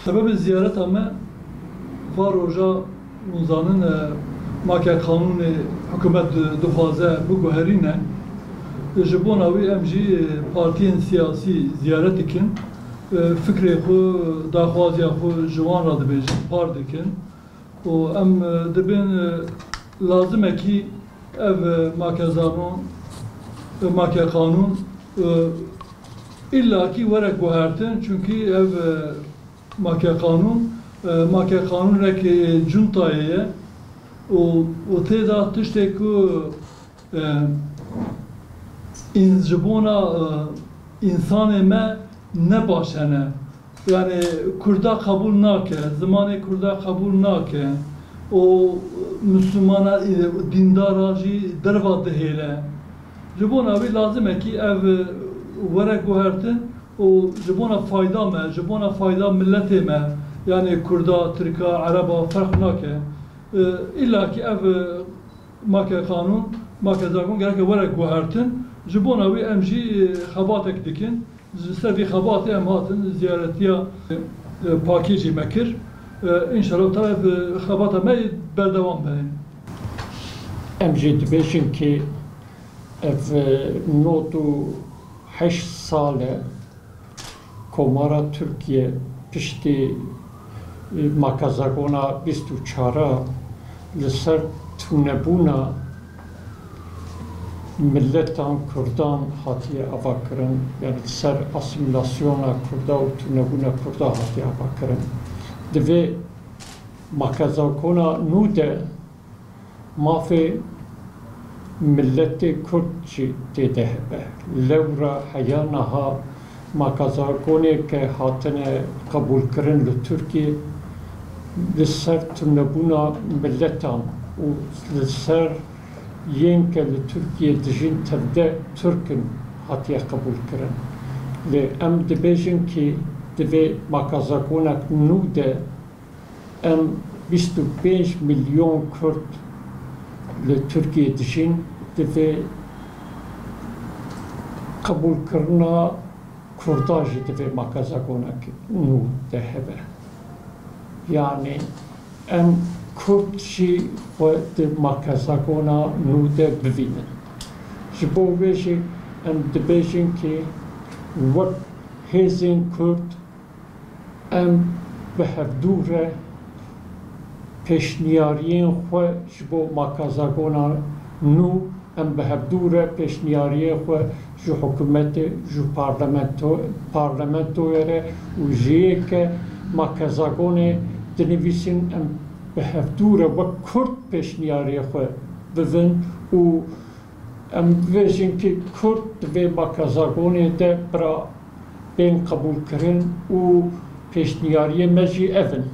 Sebebi ziyaret ama var oja uzanın maka kanunu hükümet duhaze bu guherine Japona ve emji partiyen siyasi ziyaret ikin fikri xu daxwaziya xu jiwan ra dibêjin par dikin û em dibin lazim e ki ev make kanun illaki were guhertin çünkü ev make kanun rek cuntayê û têda tiştê ku jibona insanê me ne baş hene yani Kurda kabul nake, zamanê Kurda kabul nake o Müslümana dindara jî derva dihêle ji bona wî lazim e ki ev were guhertin û ji bona fayda me, ji bona fayda milletê me yani Kurda, Tirka, Araba ferq nake illa ki ev make kanun, make zakon gerek were guhertin ji bona wî em jî xebatek dikin servî xebatê em hatin ziyaretiya pakî jî me kir inşallah ta ev xebata me berdewam be. Em jî dibêjin ki ev 98 sale Komara Türkiye piştî makazagona 24 li ser tunebûna milletan Kurdan hatiye avakirin yani ser asimilasyona Kurda û tunebûna Kurda hatiye avakirin divê makazakona nû de mafê milletê Kurd jî têde hebe lewra heya niha makazakonê ke hatine qebûlkirin li Tirkiye li ser tunebûna milletan û li ser yên ke li Tirkiye dijîn tevde Türkên hatiye qebûlkirin lê em dibêjin ki divê makazakonek nû de em 25 milyon Kurd li Tirkiye dijîn divê qebûlkirina Kurda jî divê makazakonek nû de hebe yani em Kurd jî xwe di makazakona nû de bivînin ji bo wê jî em dibêjin ki wek hêzên Kurd em bi hevdû re pêşniyariyên xwe ji bo makazagona nû em bi hevdû re pêşniyariyê xwe ji hikûmetê ji parlamentoya re û jiyêke makazagonê dinivîsin em bi hevdû re wek Kurd pêşniyariyê xwe bivin û em dibêjin ki Kurd divê makazagonê de bira bên qebûlkirin û pêşniyariyê me jî ev in.